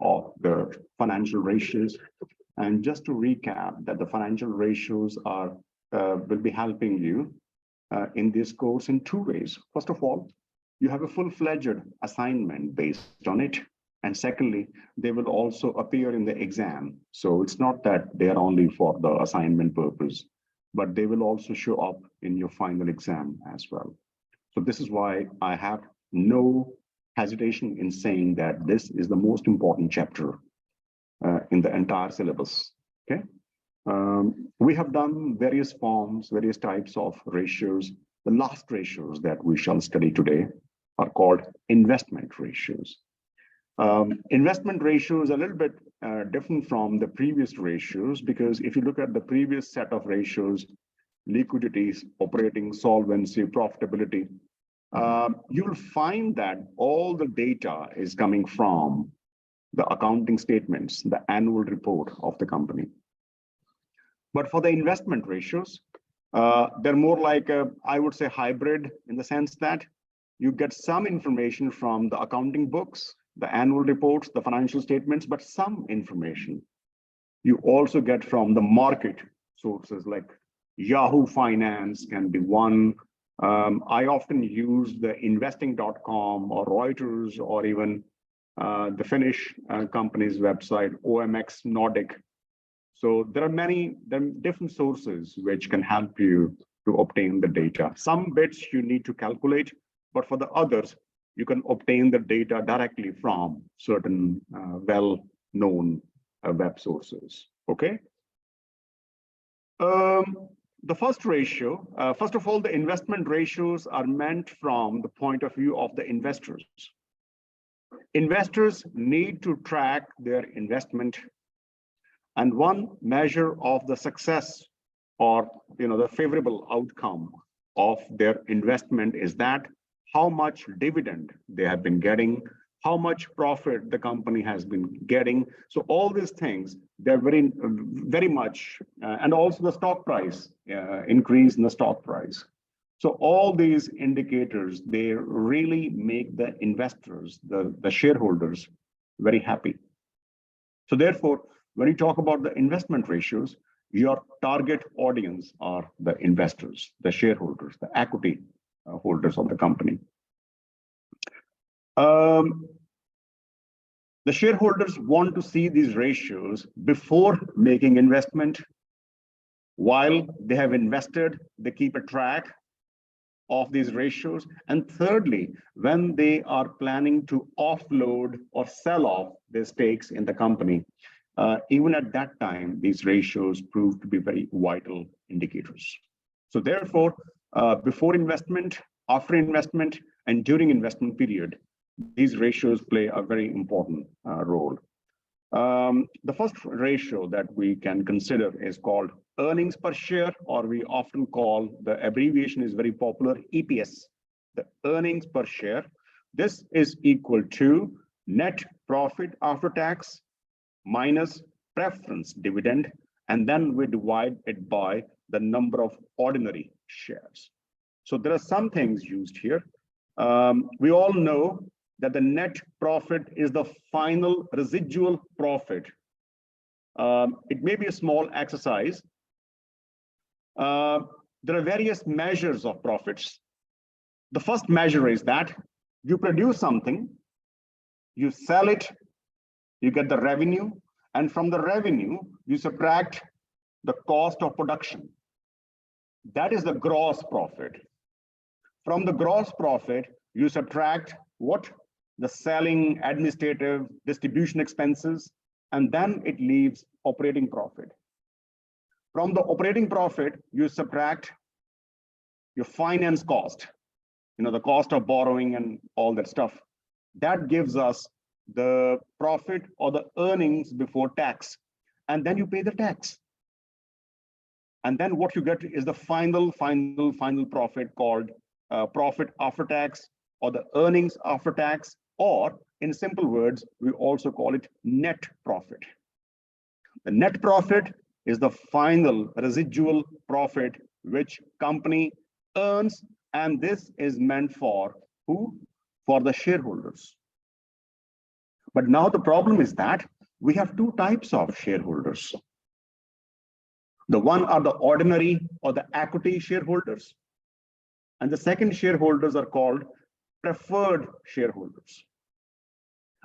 of the financial ratios. And just to recap, that the financial ratios are will be helping you in this course in two ways. First of all, you have a full-fledged assignment based on it. And secondly, they will also appear in the exam. So it's not that they are only for the assignment purpose, but they will also show up in your final exam as well. So this is why I have no hesitation in saying that this is the most important chapter in the entire syllabus. Okay. We have done various forms, various types of ratios. The last ratios that we shall study today are called investment ratios. Investment ratios are a little bit different from the previous ratios, because if you look at the previous set of ratios, liquidity, operating solvency, profitability, you will find that all the data is coming from the accounting statements, the annual report of the company. But for the investment ratios, they're more like I would say hybrid, in the sense that you get some information from the accounting books, the annual reports, the financial statements, but some information you also get from the market sources, like Yahoo Finance can be one. I often use the investing.com or Reuters, or even the Finnish company's website, OMX Nordic. So there are different sources which can help you to obtain the data. Some bits you need to calculate, but for the others, you can obtain the data directly from certain well-known web sources. Okay. The first ratio, first of all, the investment ratios are meant from the point of view of the investors. Investors need to track their investment, and one measure of the success or the favorable outcome of their investment is that how much dividend they have been getting, how much profit the company has been getting. So all these things, they're very much, and also the stock price, increase in the stock price. So all these indicators, they really make the investors, the shareholders, very happy. So therefore, when you talk about the investment ratios, your target audience are the investors, the shareholders, the equity holders of the company. The shareholders want to see these ratios before making investment. While they have invested, they keep a track of these ratios. And thirdly, when they are planning to offload or sell off their stakes in the company, even at that time, these ratios prove to be very vital indicators. So therefore, before investment, after investment, and during investment period, these ratios play a very important role. The first ratio that we can consider is called earnings per share, or we often call, the abbreviation is very popular, EPS, the earnings per share. This is equal to net profit after tax minus preference dividend, and then we divide it by the number of ordinary shares. So there are some things used here. We all know that the net profit is the final residual profit. It may be a small exercise. There are various measures of profits. The first measure is that you produce something, you sell it, you get the revenue, and from the revenue, you subtract the cost of production. That is the gross profit. From the gross profit, you subtract what? The selling, administrative, distribution expenses, and then it leaves operating profit. From the operating profit, you subtract your finance cost, the cost of borrowing and all that stuff. That gives us the profit or the earnings before tax. And then you pay the tax. And then what you get is the final profit, called profit after tax, or the earnings after tax, or in simple words, we also call it net profit. The net profit is the final residual profit which company earns, and this is meant for who? For the shareholders. But now the problem is that we have two types of shareholders. The one are the ordinary or the equity shareholders, and the second shareholders are called preferred shareholders.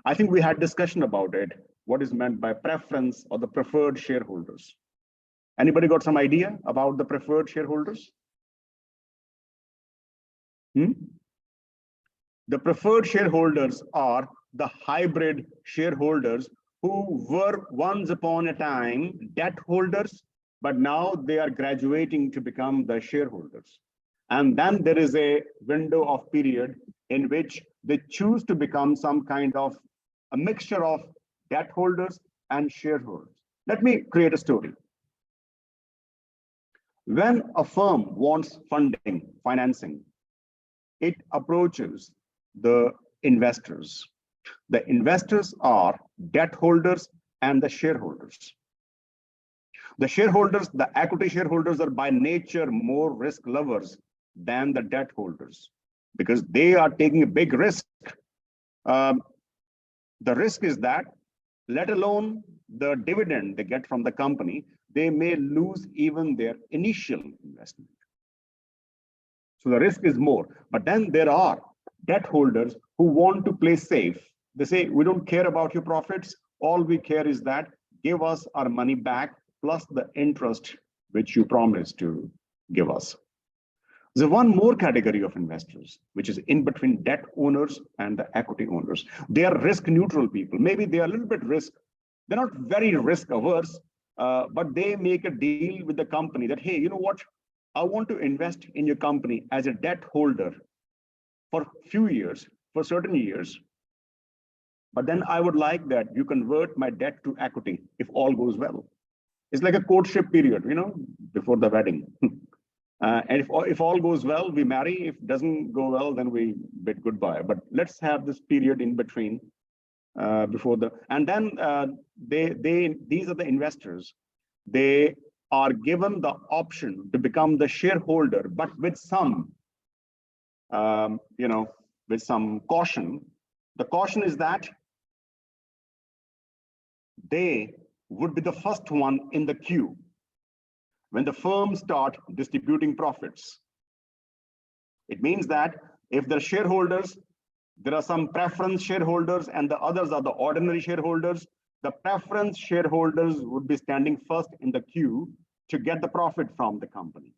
I think we had discussion about it, what is meant by preference or the preferred shareholders. Anybody got some idea about the preferred shareholders? The preferred shareholders are the hybrid shareholders who were once upon a time debt holders, but now they are graduating to become the shareholders. And then there is a window of period in which they choose to become some kind of a mixture of debt holders and shareholders. Let me create a story. When a firm wants funding, financing, it approaches the investors. The investors are debt holders and the shareholders. The shareholders, the equity shareholders, are by nature more risk lovers than the debt holders because they are taking a big risk. The risk is that, let alone the dividend they get from the company, they may lose even their initial investment. So the risk is more. But then there are debt holders who want to play safe. They say, we don't care about your profits. All we care is that give us our money back plus the interest which you promised to give us. There's one more category of investors, which is in between debt owners and the equity owners. They are risk neutral people. Maybe they are a little bit risk. They're not very risk averse, but they make a deal with the company that, hey, you know what? I want to invest in your company as a debt holder for a few years, for certain years. But then I would like that you convert my debt to equity if all goes well. It's like a courtship period, before the wedding. And if all goes well, we marry. If it doesn't go well, then we bid goodbye. But let's have this period in between before the, and then these are the investors. They are given the option to become the shareholder, but with some, with some caution. The caution is that they would be the first one in the queue when the firms start distributing profits. It means that if the shareholders, there are some preference shareholders and the others are the ordinary shareholders, the preference shareholders would be standing first in the queue to get the profit from the company.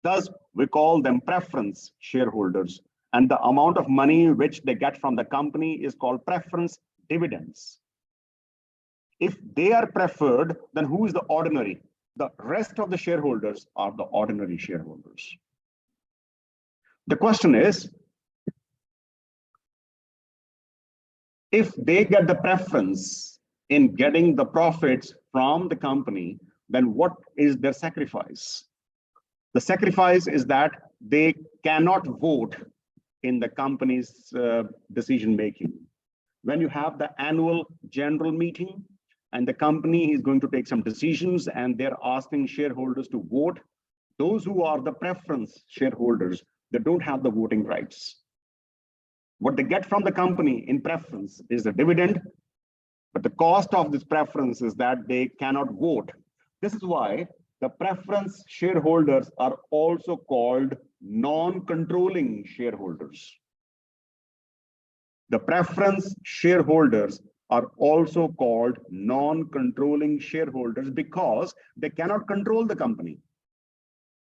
Thus, we call them preference shareholders, and the amount of money which they get from the company is called preference dividends. If they are preferred, then who is the ordinary? The rest of the shareholders are the ordinary shareholders. The question is, if they get the preference in getting the profits from the company, then what is their sacrifice? The sacrifice is that they cannot vote in the company's decision making. When you have the annual general meeting, and the company is going to take some decisions and they're asking shareholders to vote, those who are the preference shareholders, they don't have the voting rights. What they get from the company in preference is the dividend, but the cost of this preference is that they cannot vote. This is why the preference shareholders are also called non-controlling shareholders. The preference shareholders are also called non-controlling shareholders because they cannot control the company.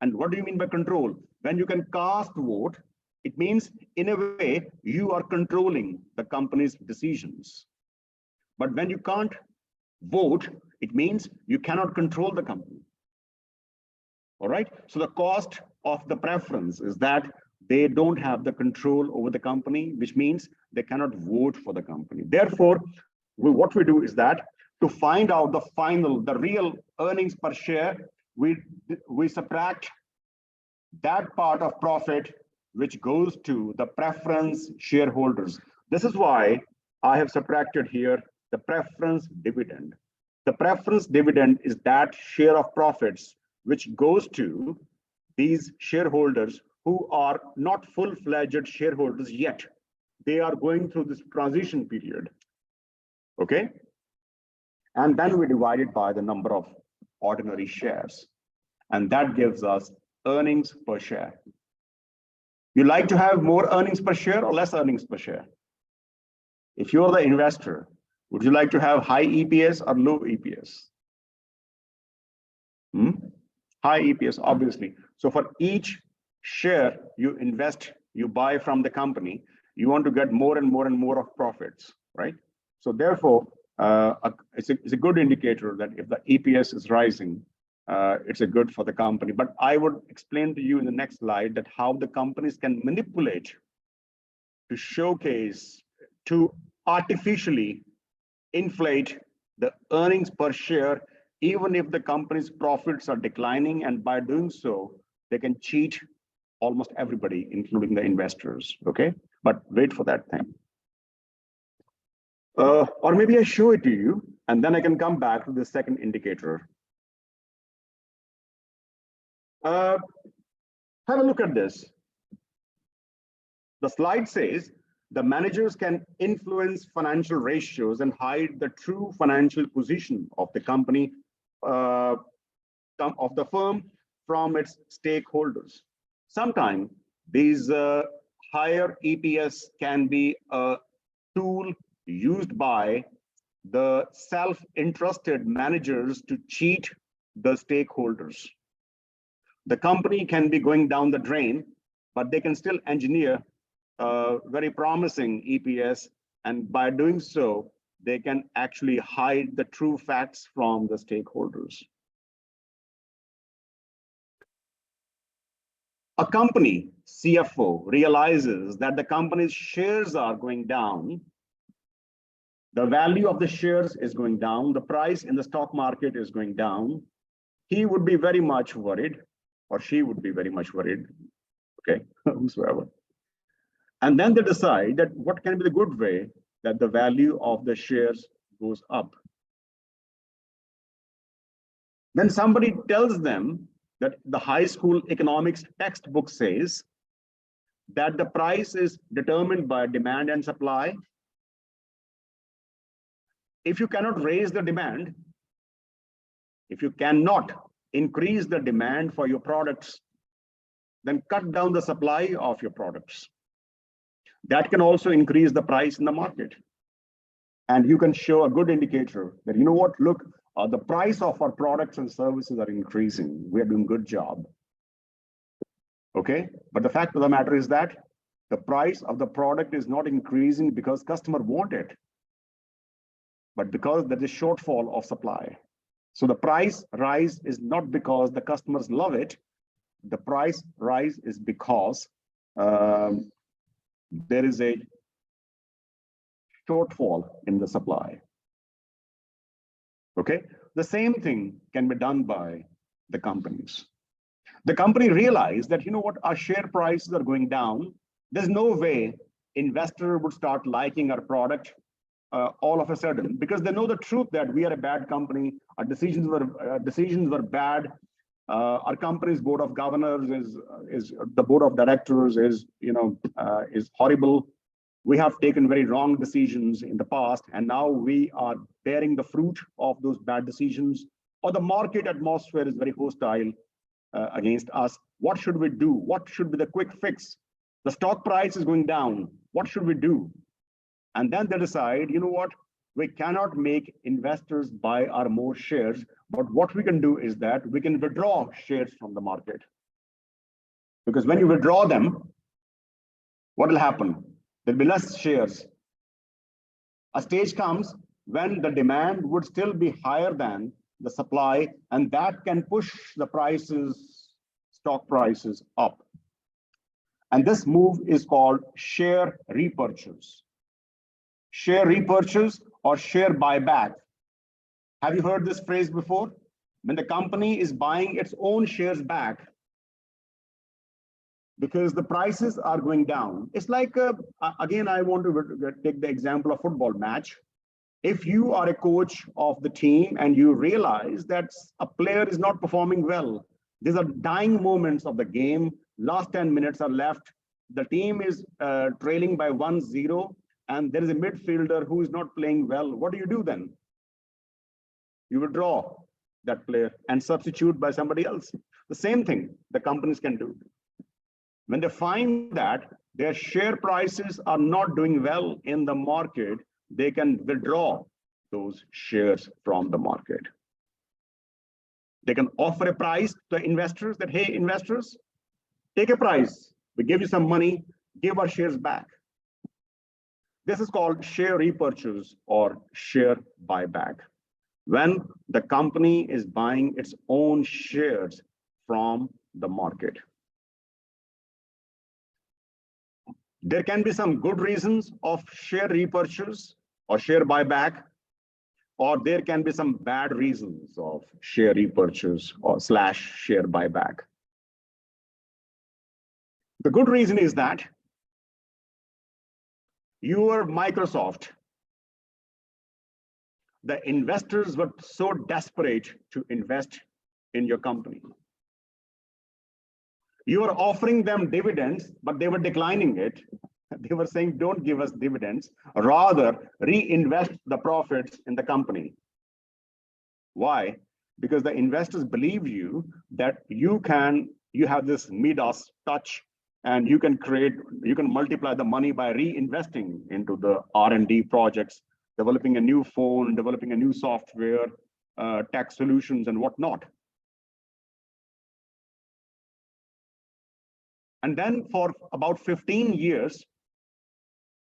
And what do you mean by control? When you can cast vote, it means in a way you are controlling the company's decisions. But when you can't vote, it means you cannot control the company. All right. So the cost of the preference is that they don't have the control over the company, which means they cannot vote for the company. Therefore, what we do is that to find out the real earnings per share, we subtract that part of profit which goes to the preference shareholders. This is why I have subtracted here the preference dividend. The preference dividend is that share of profits which goes to these shareholders who are not full-fledged shareholders yet. They are going through this transition period. okay? And then we divide it by the number of ordinary shares. And that gives us earnings per share. You like to have more earnings per share or less earnings per share? If you're the investor, would you like to have high EPS or low EPS? High EPS, obviously. So for each share you invest, you buy from the company, you want to get more and more and more of profits, right? So therefore, it's a good indicator that if the EPS is rising, it's a good for the company. But I would explain to you in the next slide that how the companies can manipulate to showcase, to artificially inflate the earnings per share, even if the company's profits are declining, and by doing so, they can cheat almost everybody, including the investors, okay? But wait for that thing. Or maybe I show it to you, and then I can come back to the second indicator. Have a look at this. The slide says, the managers can influence financial ratios and hide the true financial position of the company, of the firm from its stakeholders. Sometimes these higher EPS can be a tool used by the self-interested managers to cheat the stakeholders. The company can be going down the drain, but they can still engineer very promising EPS, and by doing so, they can actually hide the true facts from the stakeholders. A company CFO realizes that the company's shares are going down, the value of the shares is going down, the price in the stock market is going down. He would be very much worried, or she would be very much worried, okay, whosoever. And then they decide that what can be the good way that the value of the shares goes up. Then somebody tells them that the high school economics textbook says that the price is determined by demand and supply. If you cannot raise the demand, if you cannot increase the demand for your products, then cut down the supply of your products. That can also increase the price in the market. And you can show a good indicator that, you know what, look, the price of our products and services are increasing. We are doing a good job. Okay, but the fact of the matter is that the price of the product is not increasing because customers want it, but because there is shortfall of supply. So the price rise is not because the customers love it. The price rise is because there is a shortfall in the supply. Okay, the same thing can be done by the companies. The company realized that, you know what, our share prices are going down. There's no way investor would start liking our product all of a sudden, because they know the truth that we are a bad company. Our decisions were bad. Our company's board of governors is the board of directors is horrible. We have taken very wrong decisions in the past, and now we are bearing the fruit of those bad decisions. Or the market atmosphere is very hostile against us. What should we do? What should be the quick fix? The stock price is going down. What should we do? And then they decide, you know what? We cannot make investors buy our more shares, but what we can do is that we can withdraw shares from the market. Because when you withdraw them, what will happen? There'll be less shares. A stage comes when the demand would still be higher than the supply, and that can push the prices, stock prices up. And this move is called share repurchase. Share repurchase or share buyback. Have you heard this phrase before? When the company is buying its own shares back because the prices are going down. It's like, again, I want to take the example of football match. If you are a coach of the team and you realize that a player is not performing well, these are dying moments of the game, last 10 minutes are left, the team is trailing by 1-0, and there is a midfielder who is not playing well, what do you do then? You withdraw that player and substitute by somebody else. The same thing the companies can do. When they find that their share prices are not doing well in the market, they can withdraw those shares from the market. They can offer a price to investors that, hey, investors, take a price. We give you some money, give our shares back. This is called share repurchase or share buyback. When the company is buying its own shares from the market. There can be some good reasons of share repurchase or share buyback, or there can be some bad reasons of share repurchase or / share buyback. The good reason is that you are Microsoft. The investors were so desperate to invest in your company. You are offering them dividends, but they were declining it. They were saying, don't give us dividends, rather reinvest the profits in the company. Why? Because the investors believe you that you have this Midas touch, and you can multiply the money by reinvesting into the R&D projects, developing a new phone, developing a new software, tech solutions and whatnot. And then for about 15 years,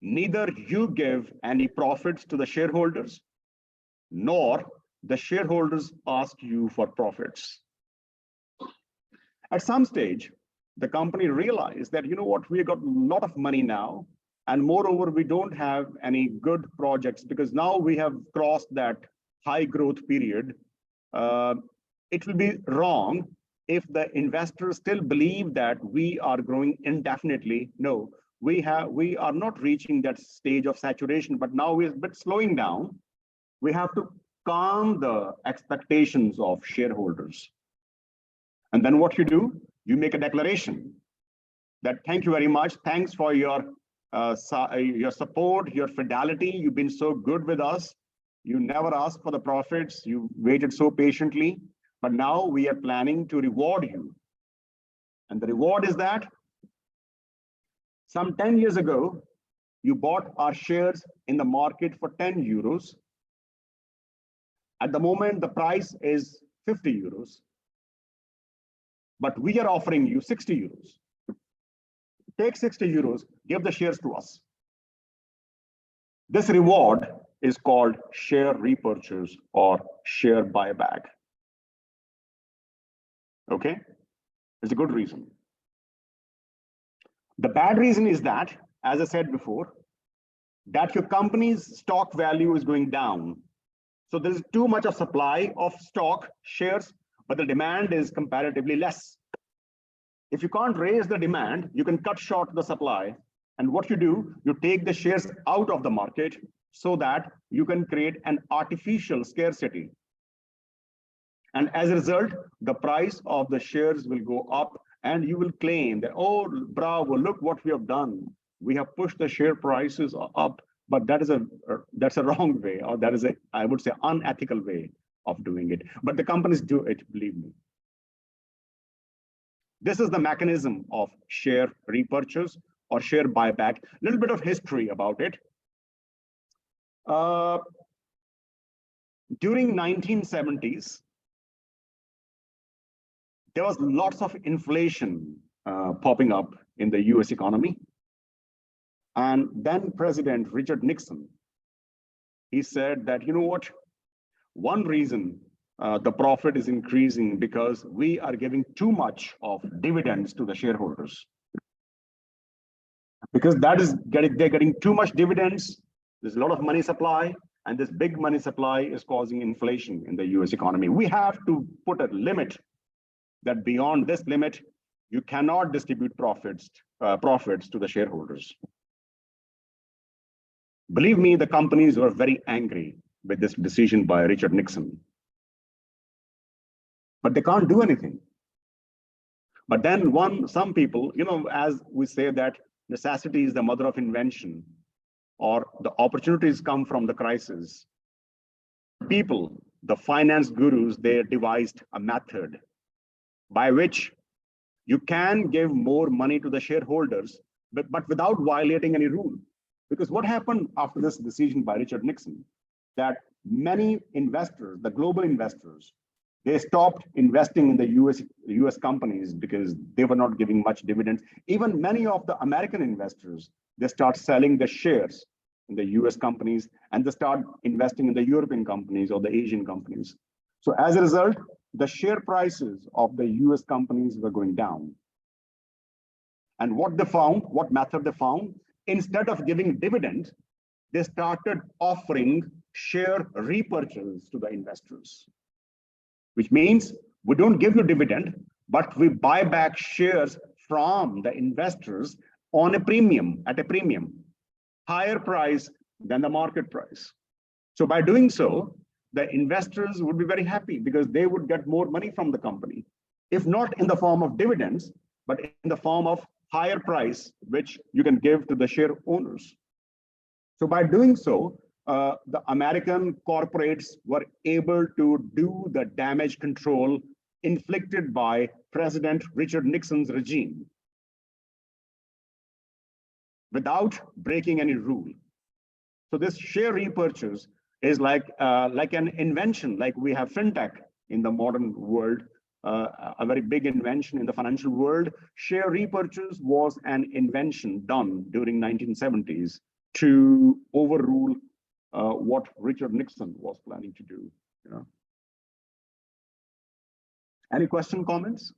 neither you give any profits to the shareholders, nor the shareholders ask you for profits. At some stage, the company realized that, you know what, we got a lot of money now, and moreover, we don't have any good projects because now we have crossed that high growth period. It will be wrong if the investors still believe that we are growing indefinitely. No, we are not reaching that stage of saturation, but now we're a bit slowing down. We have to calm the expectations of shareholders. And then what you do, you make a declaration that thank you very much. Thanks for your support, your fidelity. You've been so good with us. You never asked for the profits. You waited so patiently, but now we are planning to reward you. And the reward is that some 10 years ago, you bought our shares in the market for 10 euros. At the moment, the price is 50 euros. But we are offering you 60 euros. Take 60 euros, give the shares to us. This reward is called share repurchase or share buyback. Okay? It's a good reason. The bad reason is that, as I said before, that your company's stock value is going down. So there is too much of supply of stock shares, but the demand is comparatively less. If you can't raise the demand, you can cut short the supply. And what you do, you take the shares out of the market so that you can create an artificial scarcity. And as a result, the price of the shares will go up, and you will claim that, oh, bravo, look what we have done. We have pushed the share prices up, but that's a wrong way, or that is a, I would say, unethical way of doing it. But the companies do it, believe me. This is the mechanism of share repurchase or share buyback. A little bit of history about it. During 1970s, there was lots of inflation popping up in the US economy. And then President Richard Nixon, he said that, you know what, one reason the profit is increasing because we are giving too much of dividends to the shareholders. Because they're getting too much dividends, there's a lot of money supply, and this big money supply is causing inflation in the US economy. We have to put a limit that beyond this limit, you cannot distribute profits to the shareholders. Believe me, the companies were very angry with this decision by Richard Nixon. But they can't do anything. But then some people, you know, as we say that necessity is the mother of invention. or the opportunities come from the crisis, people, the finance gurus, they devised a method by which you can give more money to the shareholders, but without violating any rule. Because what happened after this decision by Richard Nixon, that many investors, the global investors, they stopped investing in the US companies because they were not giving much dividends. Even many of the American investors, they start selling the shares in the US companies and they start investing in the European companies or the Asian companies. So as a result, the share prices of the US companies were going down. And what they found, what method they found, instead of giving dividend, they started offering share repurchase to the investors, which means we don't give you dividend, but we buy back shares from the investors on a premium, at a premium, higher price than the market price. So by doing so, the investors would be very happy because they would get more money from the company, if not in the form of dividends, but in the form of higher price, which you can give to the share owners. So by doing so, the American corporates were able to do the damage control inflicted by President Richard Nixon's regime without breaking any rule. So this share repurchase is like an invention, like we have fintech in the modern world, a very big invention in the financial world. Share repurchase was an invention done during 1970s to overrule what Richard Nixon was planning to do. You know. Any question, comments?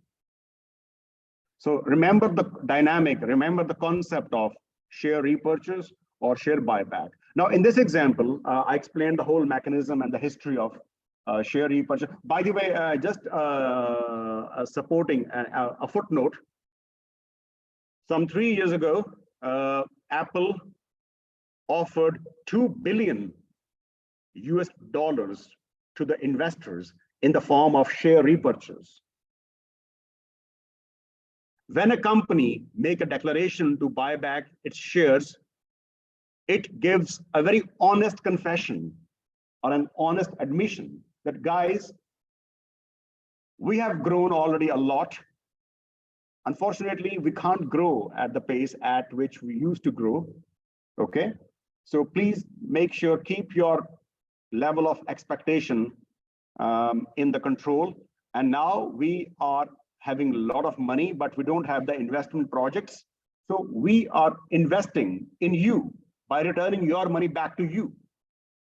So remember the dynamic, remember the concept of share repurchase or share buyback. Now, in this example, I explained the whole mechanism and the history of share repurchase. By the way, just supporting a footnote, some 3 years ago, Apple offered $2 billion US to the investors in the form of share repurchase. When a company make a declaration to buy back its shares, it gives a very honest confession or an honest admission that, guys, we have grown already a lot. Unfortunately, we can't grow at the pace at which we used to grow. Okay, so please make sure, keep your level of expectation in the control. And now we are having a lot of money, but we don't have the investment projects. So we are investing in you by returning your money back to you.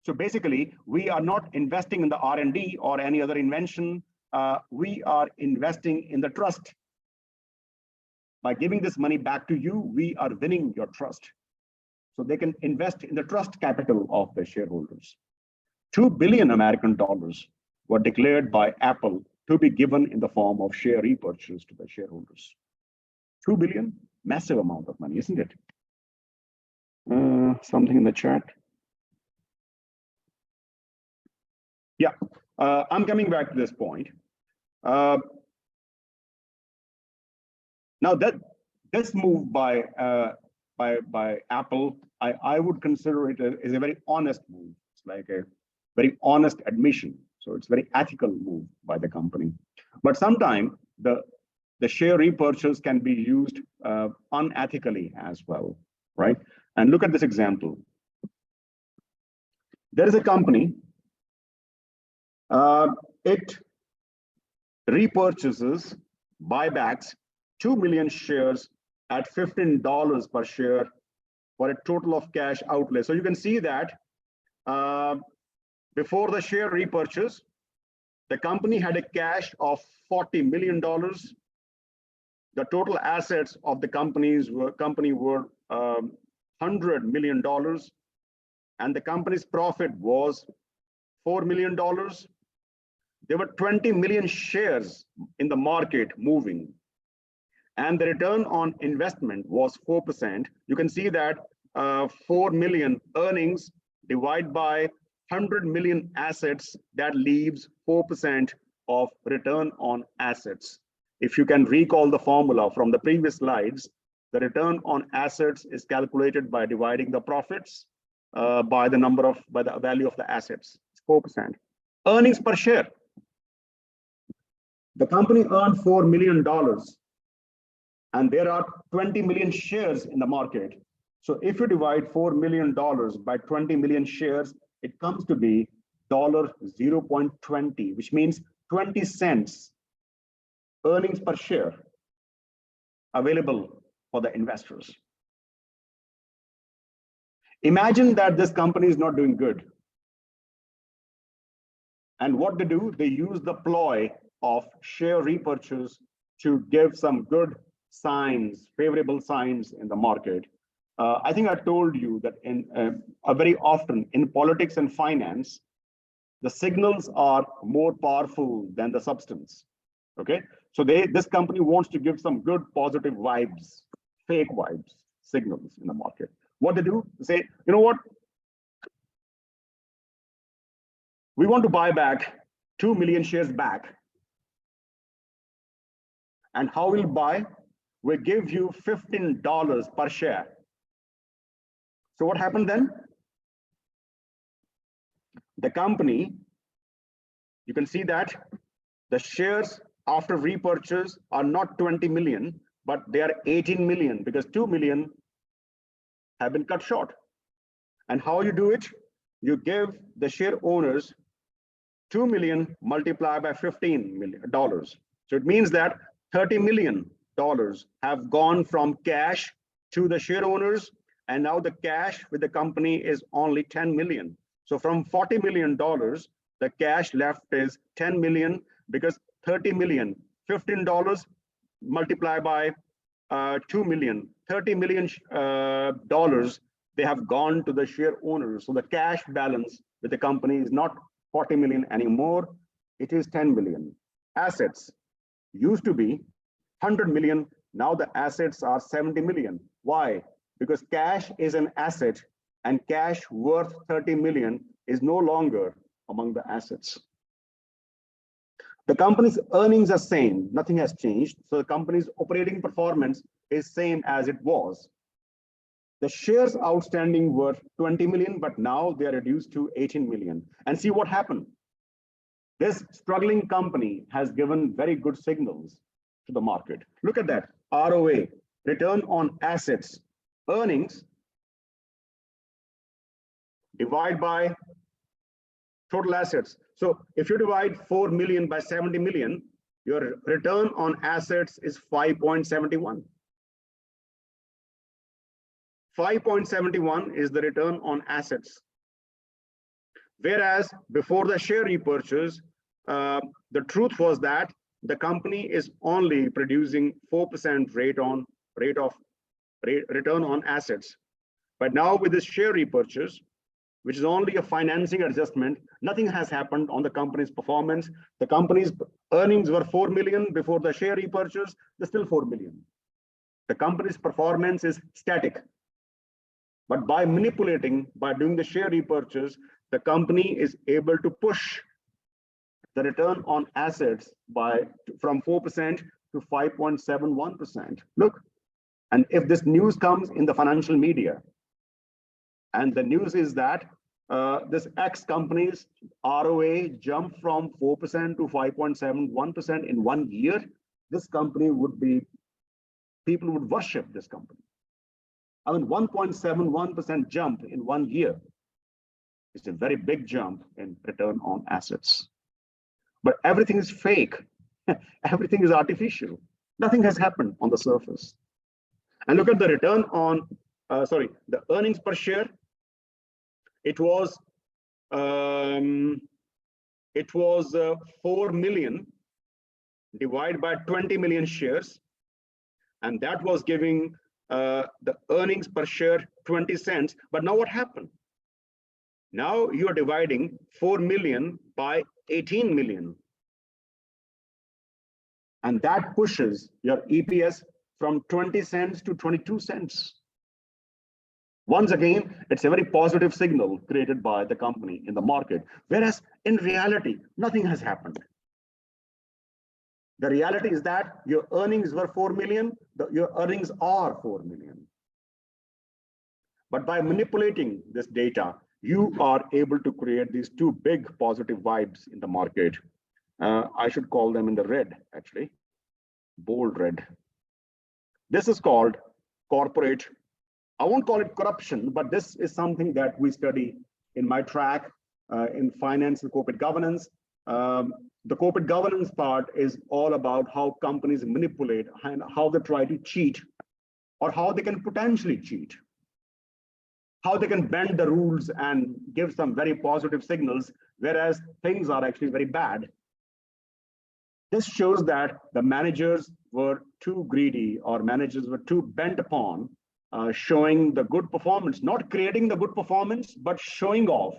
So basically, we are not investing in the R&D or any other invention. We are investing in the trust. By giving this money back to you, we are winning your trust. So they can invest in the trust capital of the shareholders. $2 billion American dollars were declared by Apple to be given in the form of share repurchase to the shareholders. 2 billion, massive amount of money, isn't it? Something in the chat. Yeah, I'm coming back to this point. Now that this move by Apple, I would consider it as a very honest move. It's like a very honest admission. So it's a very ethical move by the company. But sometimes the share repurchase can be used unethically as well, right? And look at this example. There is a company, it repurchases, buybacks 2 million shares at $15 per share for a total of cash outlay. So you can see that before the share repurchase, the company had a cash of $40 million. The total assets of the company were $100 million, and the company's profit was $4 million. There were 20 million shares in the market moving, and the return on investment was 4%. You can see that 4 million earnings divided by 100 million assets, that leaves 4% of return on assets. If you can recall the formula from the previous slides, the return on assets is calculated by dividing the profits by the value of the assets. It's 4%. Earnings per share. The company earned $4 million, and there are 20 million shares in the market. So if you divide $4 million by 20 million shares, it comes to be $0.20, which means 20 cents earnings per share available for the investors. Imagine that this company is not doing good. And what they do, they use the ploy of share repurchase to give some good signs, favorable signs in the market. I think I told you that very often in politics and finance, the signals are more powerful than the substance. Okay, so this company wants to give some good positive vibes, fake vibes, signals in the market. What they do, they say, you know what? We want to buy back 2 million shares back. And how we'll buy? We give you $15 per share. So what happened then? The company, you can see that the shares after repurchase are not 20 million, but they are 18 million because 2 million have been cut short. And how you do it? You give the share owners 2 million multiplied by $15 million. So it means that $30 million have gone from cash to the share owners, and now the cash with the company is only 10 million. So from $40 million, the cash left is 10 million because 30 million, $15 multiplied by 2 million, $30 million they have gone to the share owners. So the cash balance with the company is not 40 million anymore, it is 10 million. Assets used to be 100 million, now the assets are 70 million. Why? Because cash is an asset and cash worth 30 million is no longer among the assets. The company's earnings are same, nothing has changed. So the company's operating performance is same as it was. The shares outstanding were 20 million, but now they are reduced to 18 million. And see what happened. This struggling company has given very good signals to the market. Look at that, ROA, return on assets, earnings, divide by total assets. So if you divide 4 million by 70 million, your return on assets is 5.71. 5.71 is the return on assets. Whereas before the share repurchase, the truth was that the company is only producing 4% return on assets. But now with this share repurchase, which is only a financing adjustment, nothing has happened on the company's performance. The company's earnings were 4 million before the share repurchase, they're still 4 million. The company's performance is static. But by manipulating, by doing the share repurchase, the company is able to push the return on assets from 4% to 5.71%. Look, and if this news comes in the financial media, and the news is that this X company's ROA jumped from 4% to 5.71% in 1 year, this company would be, people would worship this company. I mean, 1.71% jump in 1 year is a very big jump in return on assets. But everything is fake. Everything is artificial. Nothing has happened on the surface. And look at the return on, the earnings per share. It was 4 million divided by 20 million shares, and that was giving the earnings per share 20 cents. But now what happened? Now you are dividing 4 million by 18 million. And that pushes your EPS from 20 cents to 22 cents. Once again, it's a very positive signal created by the company in the market, whereas in reality, nothing has happened. The reality is that your earnings were 4 million, your earnings are 4 million. But by manipulating this data, you are able to create these two big positive vibes in the market. I should call them in the red, actually, bold red. This is called corporate. I won't call it corruption, but this is something that we study in my track in finance and corporate governance. The corporate governance part is all about how companies manipulate and how they try to cheat, or how they can potentially cheat, how they can bend the rules and give some very positive signals, whereas things are actually very bad. This shows that the managers were too greedy, or managers were too bent upon showing the good performance, not creating the good performance, but showing off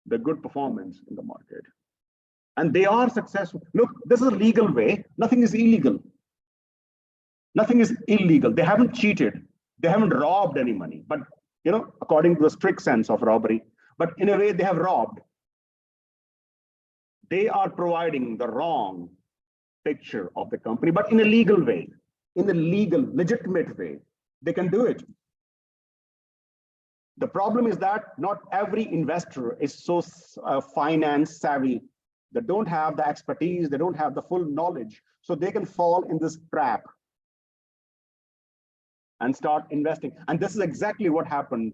the good performance in the market. And they are successful. Look, this is a legal way. Nothing is illegal. Nothing is illegal. They haven't cheated. They haven't robbed any money, but according to the strict sense of robbery, but in a way they have robbed. They are providing the wrong picture of the company, but in a legal way, in a legal, legitimate way. They can do it. The problem is that not every investor is so finance savvy. They don't have the expertise, they don't have the full knowledge, so they can fall in this trap and start investing. And this is exactly what happened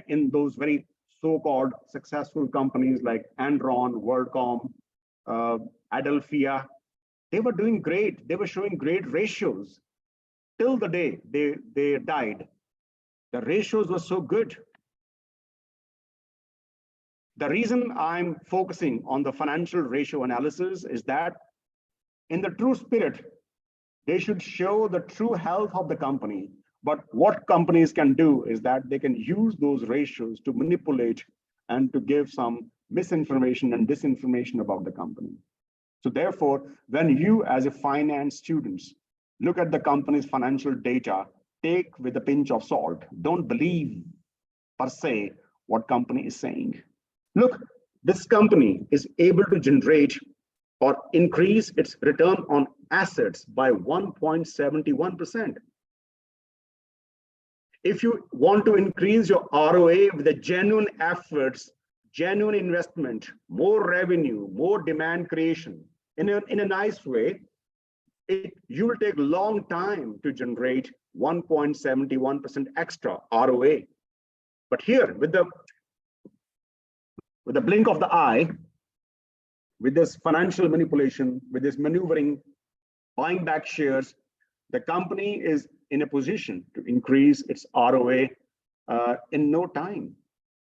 in those very so-called successful companies like Enron, WorldCom, Adelphia. They were doing great. They were showing great ratios till the day they died. The ratios were so good. The reason I'm focusing on the financial ratio analysis is that in the true spirit, they should show the true health of the company. But what companies can do is that they can use those ratios to manipulate and to give some misinformation and disinformation about the company. So therefore, when you as a finance students look at the company's financial data, take with a pinch of salt. Don't believe per se what company is saying. Look, this company is able to generate or increase its return on assets by 1.71%. If you want to increase your ROA with the genuine efforts, genuine investment, more revenue, more demand creation, in a nice way, you will take a long time to generate 1.71% extra ROA. But here, with the blink of the eye, with this financial manipulation, with this maneuvering, buying back shares, the company is in a position to increase its ROA in no time.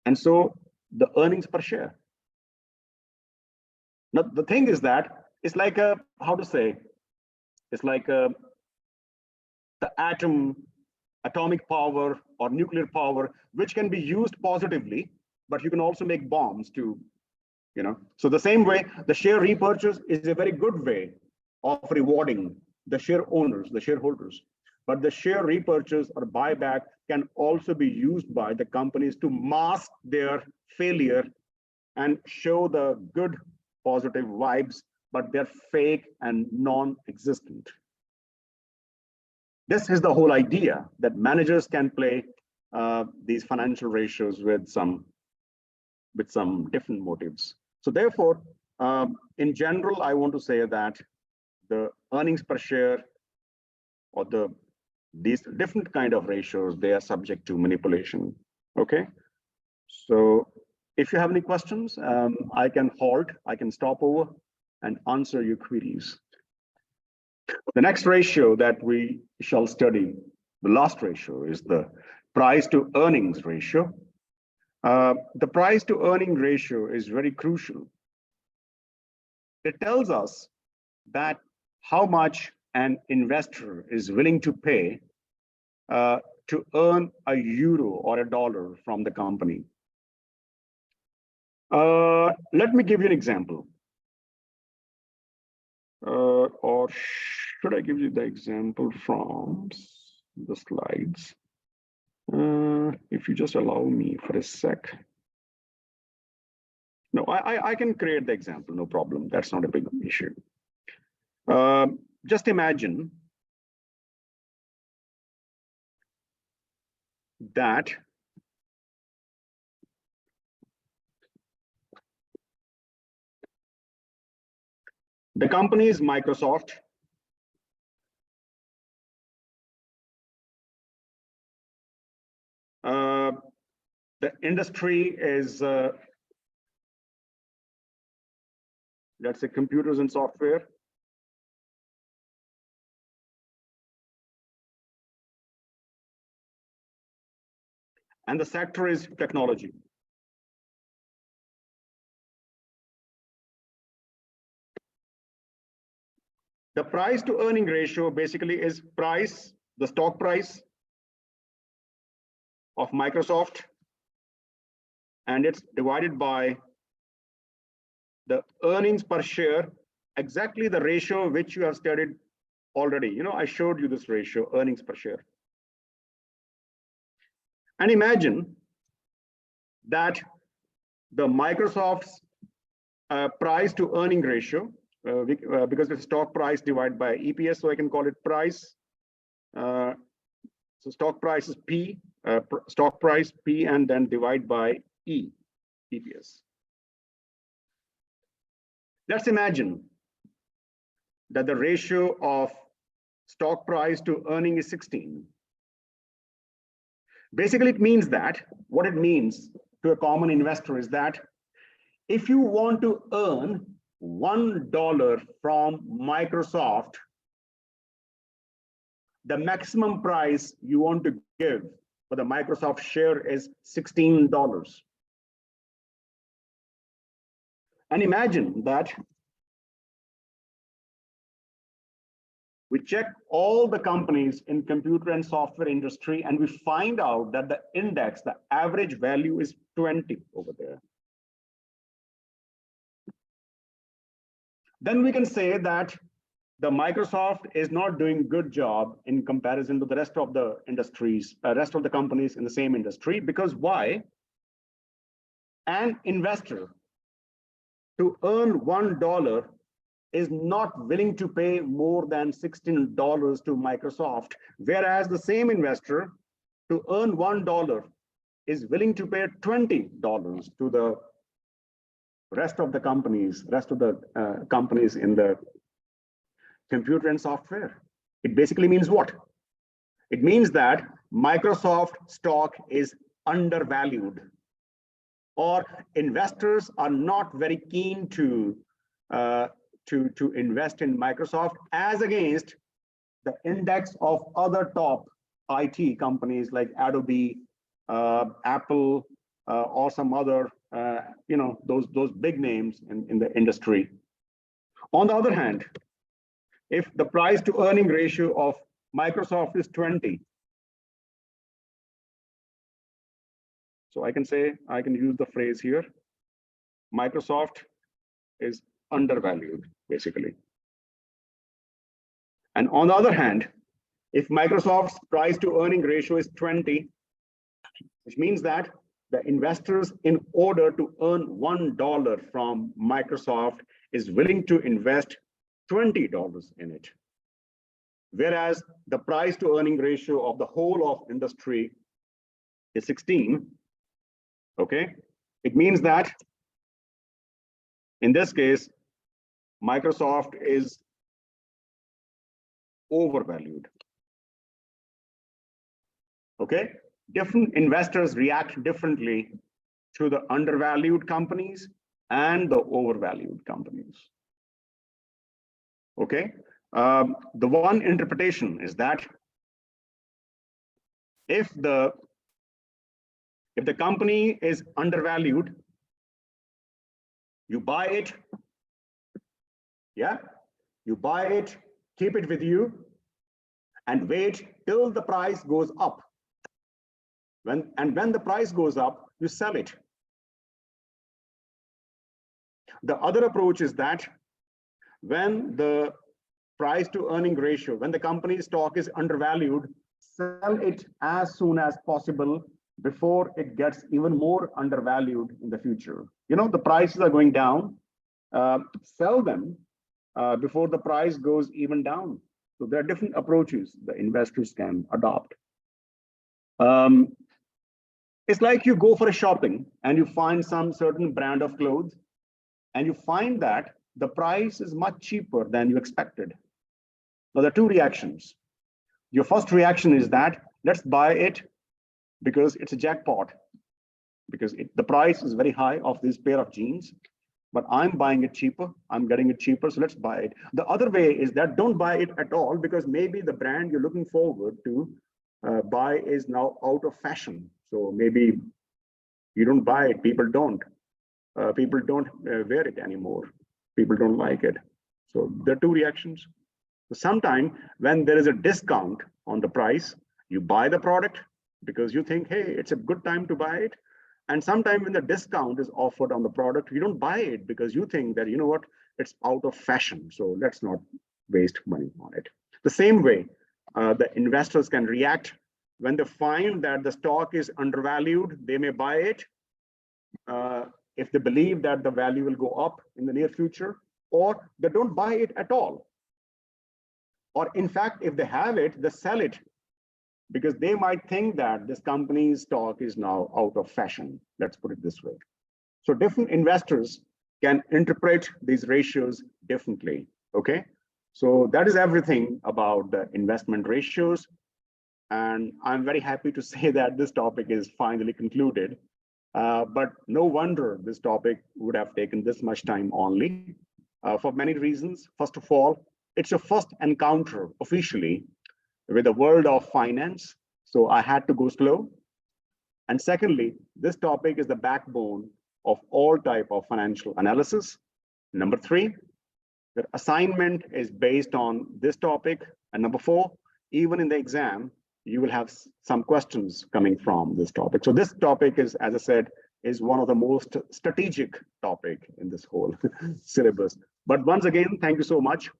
And so the earnings per share. Now, the thing is that it's like a, how to say, it's like the atomic power or nuclear power, which can be used positively, but you can also make bombs to, So the same way, the share repurchase is a very good way of rewarding the share owners, the shareholders. But the share repurchase or buyback can also be used by the companies to mask their failure and show the good positive vibes, but they're fake and non-existent. This is the whole idea, that managers can play these financial ratios with some different motives. So therefore, in general, I want to say that the earnings per share or these different kind of ratios, they are subject to manipulation. Okay. So if you have any questions, I can stop over and answer your queries. The next ratio that we shall study, the last ratio, is the price to earnings ratio. The price to earning ratio is very crucial. It tells us that how much an investor is willing to pay to earn a euro or a dollar from the company. Let me give you an example. Or should I give you the example from the slides? If you just allow me for a sec. No, I can create the example, no problem. That's not a big issue. Just imagine that The company is Microsoft. The industry is, let's say, computers and software. And the sector is technology. The price to earning ratio basically is price, the stock price of Microsoft, and it's divided by the earnings per share, exactly the ratio which you have studied already. You know, I showed you this ratio, earnings per share. And imagine that the Microsoft's price to earning ratio, because it's stock price divided by EPS, so I can call it price. So stock price is P, stock price P, and then divide by E, EPS. Let's imagine that the ratio of stock price to earning is 16. Basically, it means that, what it means to a common investor is that if you want to earn $1 from Microsoft, the maximum price you want to give for the Microsoft share is $16. And imagine that we check all the companies in computer and software industry, and we find out that the index, the average value is 20 over there. Then we can say that the Microsoft is not doing good job in comparison to the rest of the industries, rest of the companies in the same industry. Because why? An investor to earn $1 is not willing to pay more than $16 to Microsoft, whereas the same investor to earn $1 is willing to pay $20 to the rest of the companies, companies in the computer and software. It basically means what? It means that Microsoft stock is undervalued, or investors are not very keen to invest in Microsoft as against the index of other top IT companies like Adobe, Apple, or some other, those big names in the industry. On the other hand, if the price to earning ratio of Microsoft is 20, so I can use the phrase here, Microsoft is undervalued, basically. And on the other hand, if Microsoft's price to earning ratio is 20, which means that the investors, in order to earn $1 from Microsoft, is willing to invest $20 in it. Whereas the price to earning ratio of the whole of industry is 16, okay? It means that in this case, Microsoft is overvalued. Okay, different investors react differently to the undervalued companies and the overvalued companies. Okay, the one interpretation is that if the company is undervalued, you buy it. Yeah, you buy it, keep it with you, and wait till the price goes up. When the price goes up, you sell it. The other approach is that when the price to earning ratio, when the company's stock is undervalued, sell it as soon as possible before it gets even more undervalued in the future. You know, the prices are going down, sell them before the price goes even down. So there are different approaches the investors can adopt. It's like you go for a shopping and you find some certain brand of clothes, and you find that the price is much cheaper than you expected. Now, there are two reactions. Your first reaction is that let's buy it because it's a jackpot, because the price is very high of this pair of jeans, but I'm buying it cheaper, I'm getting it cheaper, so let's buy it. The other way is that don't buy it at all, because maybe the brand you're looking forward to buy is now out of fashion. So maybe you don't buy it, people don't wear it anymore, people don't like it. So there are two reactions. Sometime when there is a discount on the price, you buy the product because you think, hey, it's a good time to buy it. And sometime when the discount is offered on the product, you don't buy it because you think that, you know what, it's out of fashion, so let's not waste money on it. The same way, the investors can react when they find that the stock is undervalued. They may buy it if they believe that the value will go up in the near future, or they don't buy it at all. Or in fact, if they have it, they sell it because they might think that this company's stock is now out of fashion. Let's put it this way. So different investors can interpret these ratios differently, okay? So that is everything about the investment ratios. And I'm very happy to say that this topic is finally concluded. But no wonder this topic would have taken this much time only, for many reasons. First of all, it's your first encounter officially with the world of finance, so I had to go slow. And secondly, this topic is the backbone of all type of financial analysis. Number three, the assignment is based on this topic. And number four, even in the exam, you will have some questions coming from this topic. So this topic is, as I said, is one of the most strategic topic in this whole syllabus. But once again, thank you so much.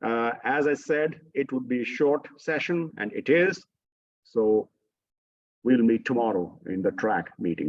As I said, it would be a short session, and it is. So we'll meet tomorrow in the track meeting.